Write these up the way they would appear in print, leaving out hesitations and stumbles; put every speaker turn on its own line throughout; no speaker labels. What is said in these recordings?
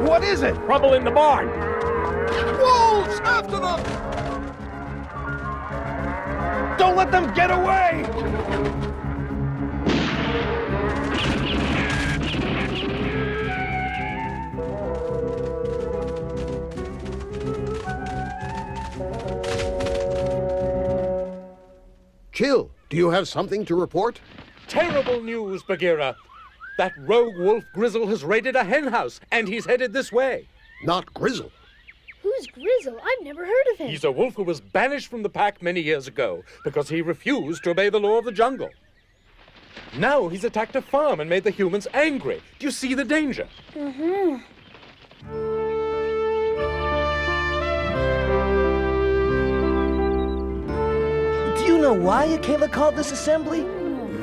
What is it?
Trouble in the barn!
Wolves! After them! Don't let them get away!
Chill, do you have something to report?
Terrible news, Bagheera. That rogue wolf Grizzle has raided a hen house, and he's headed this way.
Not Grizzle.
Who's Grizzle? I've never heard of him.
He's a wolf who was banished from the pack many years ago because he refused to obey the law of the jungle. Now he's attacked a farm and made the humans angry. Do you see the danger?
Mm-hmm.
Do you know why Akela called this assembly?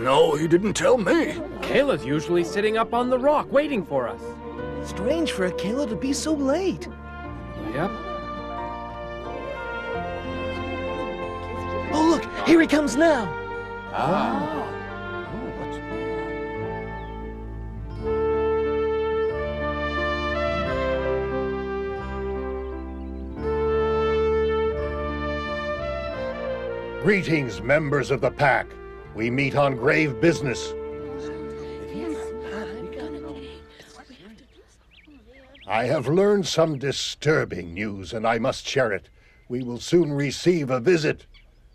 No, he didn't tell me.
Kayla's usually sitting up on the rock waiting for us.
Strange for Akela to be so late.
Yep.
Oh, look, here he comes now.
Greetings, members of the pack. We meet on grave business. I have learned some disturbing news, and I must share it. We will soon receive a visit.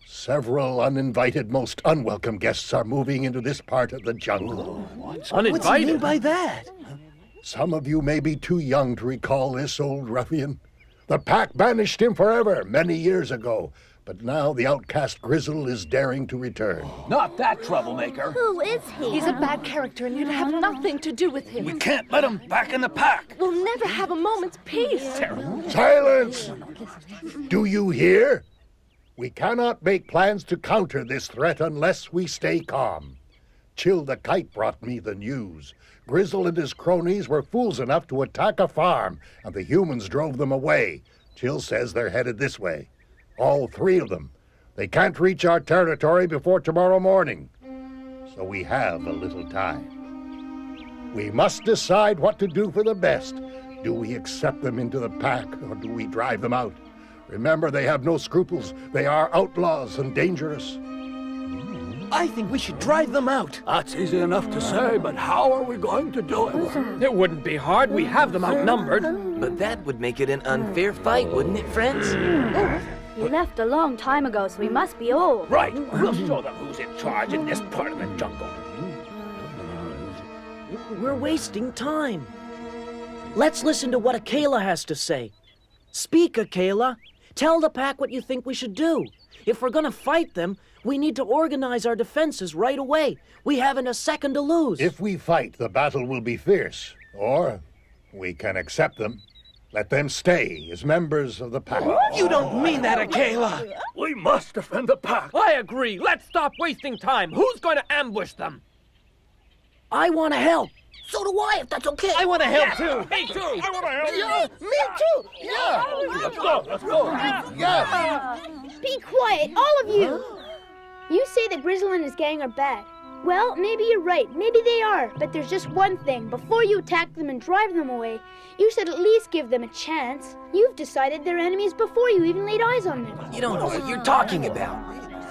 Several uninvited, most unwelcome guests are moving into this part of the jungle.
What's he mean by that?
Some of you may be too young to recall this old ruffian. The pack banished him forever, many years ago. But now the outcast Grizzle is daring to return.
Not that troublemaker.
Who is he?
He's a bad character and you'd have nothing to do with him.
We can't let him back in the pack.
We'll never have a moment's peace.
Silence! Do you hear? We cannot make plans to counter this threat unless we stay calm. Chill the Kite brought me the news. Grizzle and his cronies were fools enough to attack a farm, and the humans drove them away. Chill says they're headed this way. All three of them. They can't reach our territory before tomorrow morning. So we have a little time. We must decide what to do for the best. Do we accept them into the pack, or do we drive them out? Remember, they have no scruples. They are outlaws and dangerous.
I think we should drive them out.
That's easy enough to say, but how are we going to do it?
It wouldn't be hard. We have them outnumbered.
But that would make it an unfair fight, wouldn't it, friends?
He left a long time ago, so he must be old.
Right. We'll show them who's in charge in this part of the jungle.
We're wasting time. Let's listen to what Akela has to say. Speak, Akela. Tell the pack what you think we should do. If we're gonna fight them, we need to organize our defenses right away. We haven't a second to lose.
If we fight, the battle will be fierce. Or we can accept them. Let them stay as members of the pack.
You don't mean that, Akela!
We must defend the pack.
I agree. Let's stop wasting time. Who's going to ambush them?
I want to help.
So do I, if that's okay.
I want to help too.
Me too.
I want to help.
Yeah, me too.
Yeah!
Let's go, let's go.
Yes!
Be quiet, all of you! You say that Grizzle and his gang are bad. Well, maybe you're right. Maybe they are. But there's just one thing. Before you attack them and drive them away, you should at least give them a chance. You've decided they're enemies before you even laid eyes on them.
You don't know what you're talking about.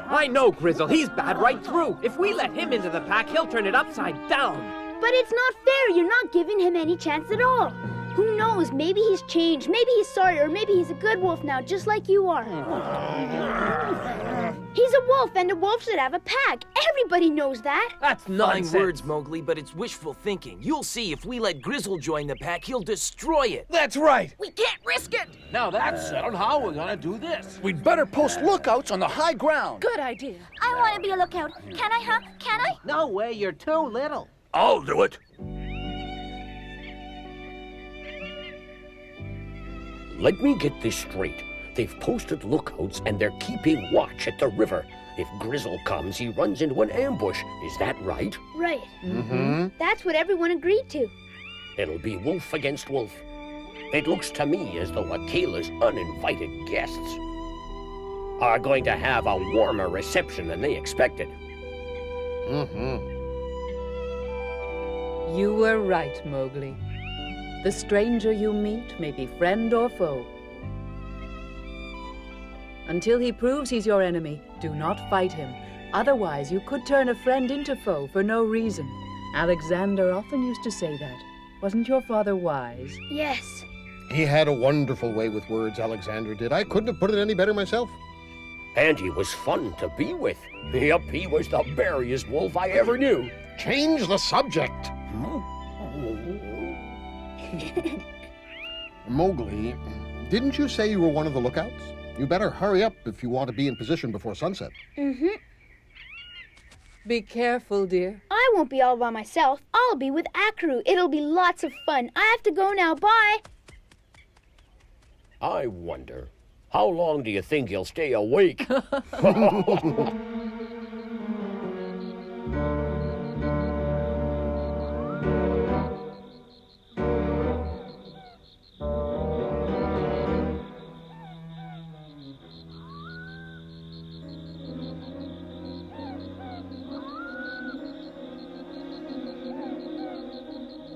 I know Grizzle. He's bad right through. If we let him into the pack, he'll turn it upside down.
But it's not fair. You're not giving him any chance at all. Who knows? Maybe he's changed. Maybe he's sorry, or maybe he's a good wolf now, just like you are. He's a wolf, and a wolf should have a pack. Everybody knows that.
That's
Fine
nonsense.
words, Mowgli, but it's wishful thinking. You'll see if we let Grizzle join the pack, he'll destroy it.
That's right.
We can't risk it.
Now that's settled. How we're gonna do this?
We'd better post lookouts on the high ground.
Good idea.
I want to be a lookout. Can I, huh? Can I?
No way, you're too little.
I'll do it.
Let me get this straight. They've posted lookouts and they're keeping watch at the river. If Grizzle comes, he runs into an ambush. Is that right?
Right. That's what everyone agreed to.
It'll be wolf against wolf. It looks to me as though Akela's uninvited guests are going to have a warmer reception than they expected.
You were right, Mowgli. The stranger you meet may be friend or foe. Until he proves he's your enemy, do not fight him. Otherwise, you could turn a friend into foe for no reason. Alexander often used to say that. Wasn't your father wise?
Yes.
He had a wonderful way with words, Alexander did. I couldn't have put it any better myself.
And he was fun to be with. Yep, he was the berriest wolf I ever knew.
Change the subject. Mowgli, didn't you say you were one of the lookouts? You better hurry up if you want to be in position before sunset.
Be careful, dear.
I won't be all by myself. I'll be with Akru. It'll be lots of fun. I have to go now. Bye.
I wonder, how long do you think he'll stay awake?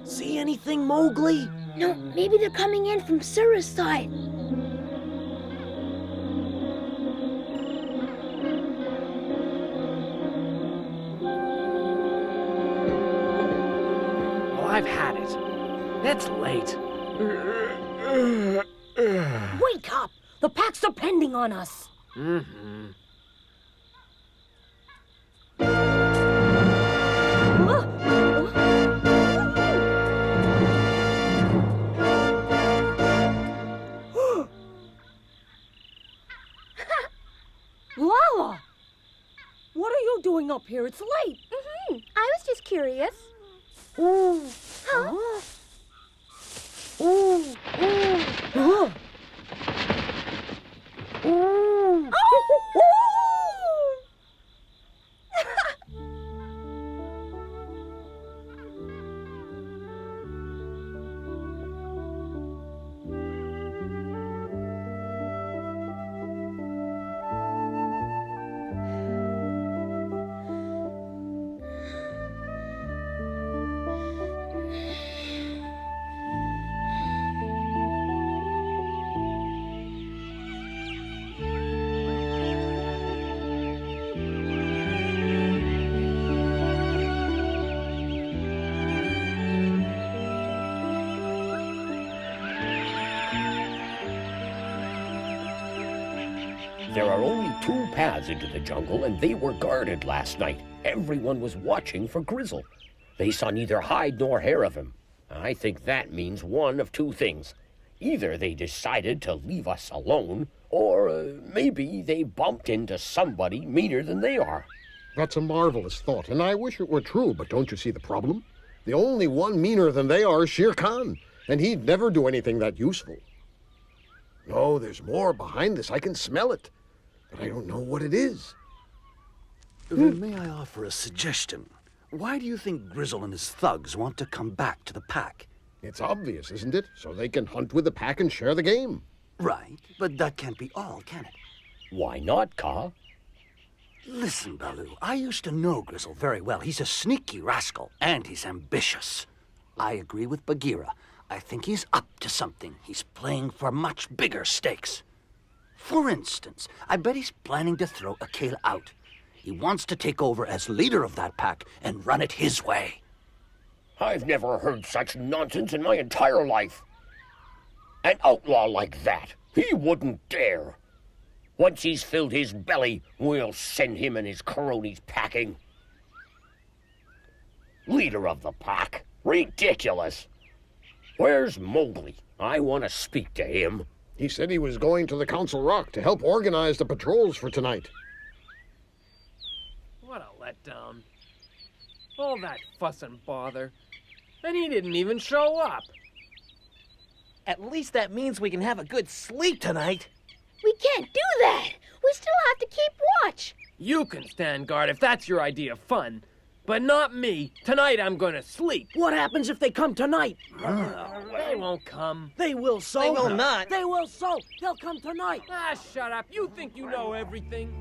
See anything, Mowgli?
No, maybe they're coming in from Surah's side.
Oh, I've had it. It's late.
Wake up. The pack's depending on us. Lala! What are you doing up here? It's late.
I was just curious.
There are only 2 paths into the jungle, and they were guarded last night. Everyone was watching for Grizzle. They saw neither hide nor hair of him. I think that means one of 2 things. Either they decided to leave us alone, or maybe they bumped into somebody meaner than they are.
That's a marvelous thought, and I wish it were true, but don't you see the problem? The only one meaner than they are is Shere Khan, and he'd never do anything that useful. No, there's more behind this. I can smell it, but I don't know what it is.
Then may I offer a suggestion? Why do you think Grizzle and his thugs want to come back to the pack?
It's obvious, isn't it? So they can hunt with the pack and share the game.
Right, but that can't be all, can it?
Why not, Kaa?
Listen, Baloo, I used to know Grizzle very well. He's a sneaky rascal, and he's ambitious. I agree with Bagheera. I think he's up to something. He's playing for much bigger stakes. For instance, I bet he's planning to throw Akela out. He wants to take over as leader of that pack and run it his way.
I've never heard such nonsense in my entire life. An outlaw like that, he wouldn't dare. Once he's filled his belly, we'll send him and his cronies packing. Leader of the pack. Ridiculous. Where's Mowgli? I want to speak to him.
He said he was going to the Council Rock to help organize the patrols for tonight.
What a letdown. All that fuss and bother. And he didn't even show up.
At least that means we can have a good sleep tonight.
We can't do that. We still have to keep watch.
You can stand guard if that's your idea of fun. But not me. Tonight I'm gonna sleep.
What happens if they come tonight?
They won't come.
They will so.
They will not.
They will so. They'll come tonight.
Ah, shut up. You think you know everything.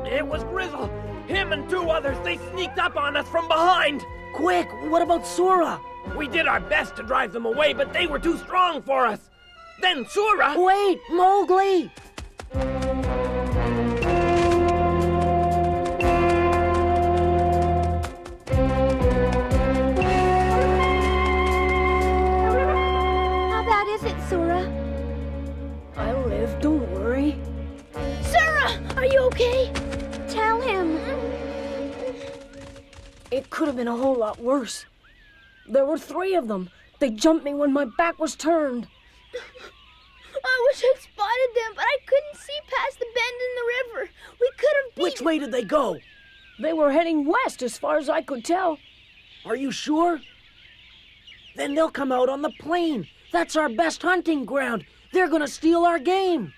It was Grizzle! Him and two others, they sneaked up on us from behind!
Quick, what about Sora?
We did our best to drive them away, but they were too strong for us! Then Sora...
Wait, Mowgli!
How bad is it, Sora?
I live, don't worry.
Sora, are you okay? Tell him.
It could have been a whole lot worse. There were 3 of them. They jumped me when my back was turned.
I wish I'd spotted them, but I couldn't see past the bend in the river. We could have been...
Which way did they go?
They were heading west as far as I could tell.
Are you sure? Then they'll come out on the plain. That's our best hunting ground. They're gonna steal our game.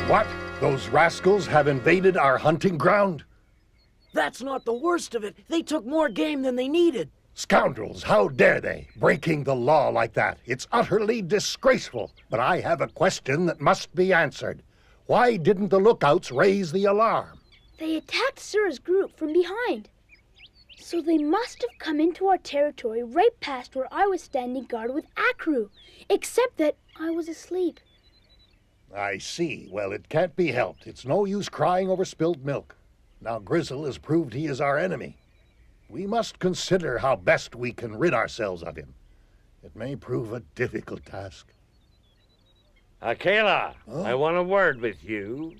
What? Those rascals have invaded our hunting ground?
That's not the worst of it. They took more game than they needed.
Scoundrels, how dare they? Breaking the law like that. It's utterly disgraceful. But I have a question that must be answered. Why didn't the lookouts raise the alarm?
They attacked Sura's group from behind. So they must have come into our territory right past where I was standing guard with Akru. Except that I was asleep.
I see. Well, it can't be helped. It's no use crying over spilled milk. Now Grizzle has proved he is our enemy. We must consider how best we can rid ourselves of him. It may prove a difficult task.
Akela, I want a word with you.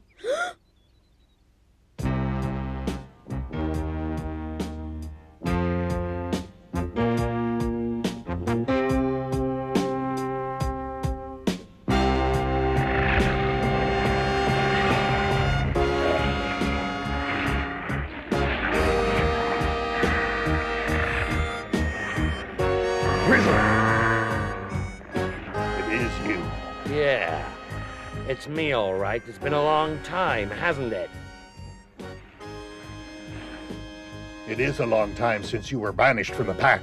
It is you.
Yeah, it's me, all right. It's been a long time, hasn't it?
It is a long time since you were banished from the pack.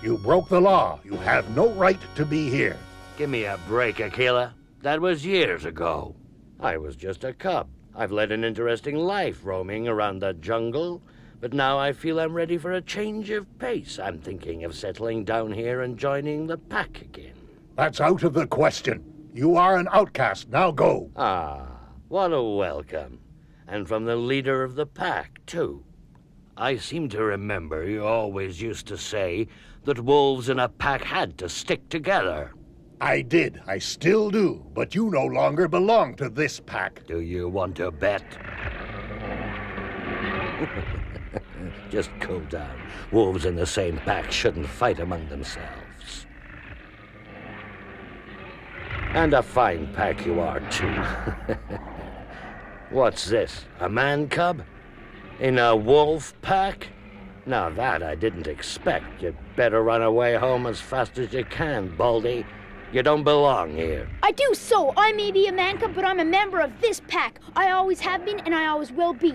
You broke the law. You have no right to be here.
Give me a break, Akela. That was years ago. I was just a cub. I've led an interesting life roaming around the jungle, but now I feel I'm ready for a change of pace. I'm thinking of settling down here and joining the pack again.
That's out of the question. You are an outcast. Now go.
Ah, what a welcome. And from the leader of the pack, too. I seem to remember you always used to say that wolves in a pack had to stick together.
I did. I still do. But you no longer belong to this pack.
Do you want to bet? Just cool down. Wolves in the same pack shouldn't fight among themselves. And a fine pack you are, too. What's this? A man cub? In a wolf pack? Now that I didn't expect. You'd better run away home as fast as you can, Baldy. You don't belong here.
I do so. I may be a man cub, but I'm a member of this pack. I always have been, and I always will be.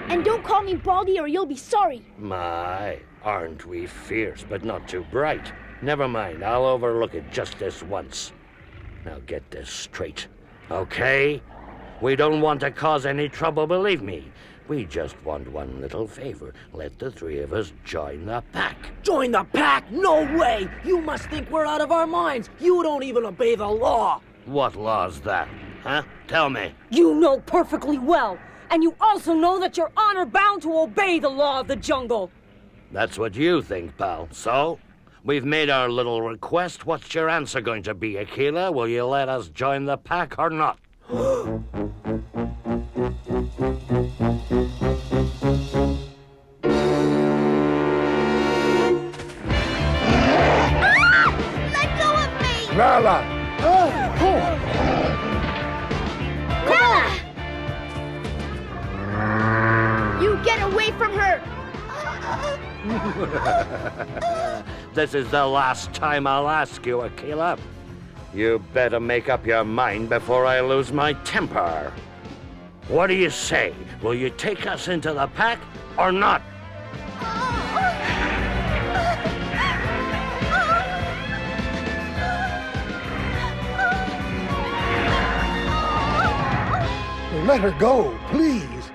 And don't call me Baldy or you'll be sorry.
My, aren't we fierce, but not too bright. Never mind, I'll overlook it just this once. Now get this straight, okay? We don't want to cause any trouble, believe me. We just want one little favor. Let the three of us join the pack.
Join the pack? No way! You must think we're out of our minds. You don't even obey the law.
What law's that, huh? Tell me.
You know perfectly well. And you also know that you're honor-bound to obey the law of the jungle.
That's what you think, pal. So? We've made our little request. What's your answer going to be, Akela? Will you let us join the pack or not?
Let go of me!
Nala!
Nala! You get away from her!
This is the last time I'll ask you, Akela. You better make up your mind before I lose my temper. What do you say? Will you take us into the pack or not?
Let her go, please.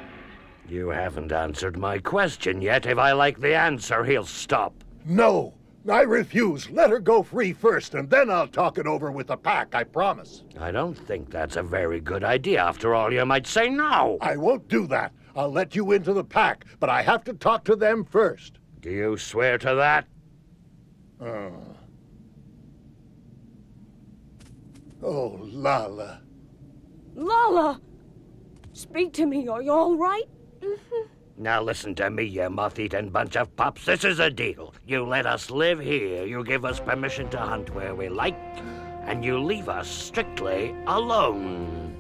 You haven't answered my question yet. If I like the answer, he'll stop.
No, I refuse. Let her go free first, and then I'll talk it over with the pack, I promise.
I don't think that's a very good idea. After all, you might say no.
I won't do that. I'll let you into the pack, but I have to talk to them first.
Do you swear to that?
Oh, Lala.
Lala! Speak to me. Are you all right?
Now listen to me, you moth-eaten bunch of pups. This is a deal. You let us live here, you give us permission to hunt where we like, and you leave us strictly alone.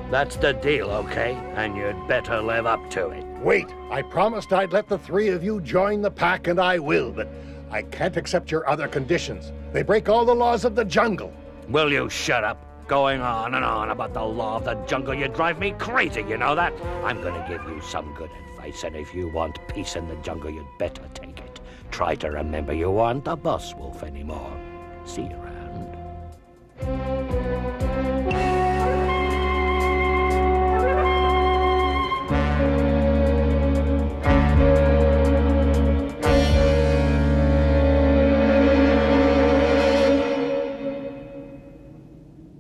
That's the deal, okay? And you'd better live up to it.
Wait, I promised I'd let the three of you join the pack, and I will, but I can't accept your other conditions. They break all the laws of the jungle.
Will you shut up? Going on and on about the law of the jungle, you drive me crazy, you know that? I'm gonna give you some good advice, and if you want peace in the jungle, you'd better take it. Try to remember you aren't a boss wolf anymore. See you around.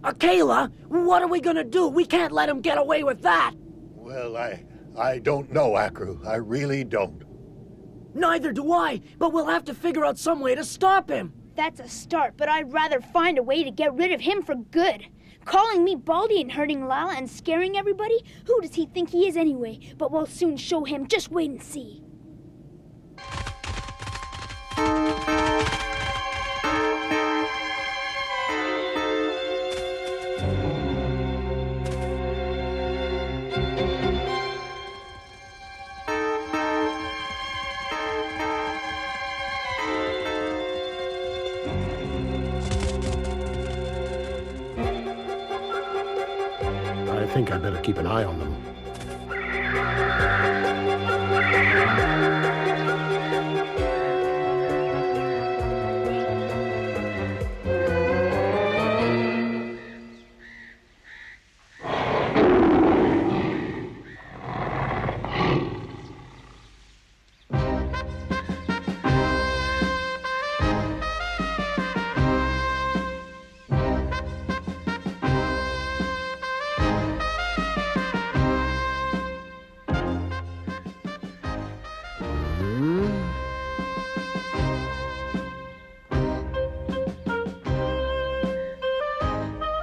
Akela, what are we gonna do? We can't let him get away with that.
Well, I don't know, Akru. I really don't.
Neither do I, but we'll have to figure out some way to stop him.
That's a start, but I'd rather find a way to get rid of him for good. Calling me Baldy and hurting Lala and scaring everybody? Who does he think he is anyway? But we'll soon show him. Just wait and see.
I think I better keep an eye on them.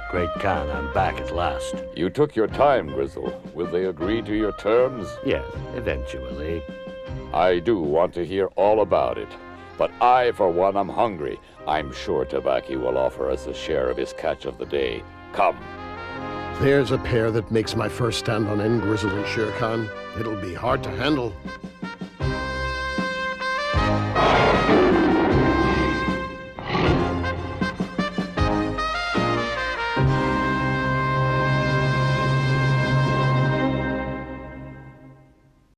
Great Khan, I'm back at last.
You took your time, Grizzle. Will they agree to your terms?
Yes, eventually.
I do want to hear all about it. But I, for one, am hungry. I'm sure Tabaki will offer us a share of his catch of the day. Come.
There's a pair that makes my first stand on end, Grizzle and Shere Khan. It'll be hard to handle.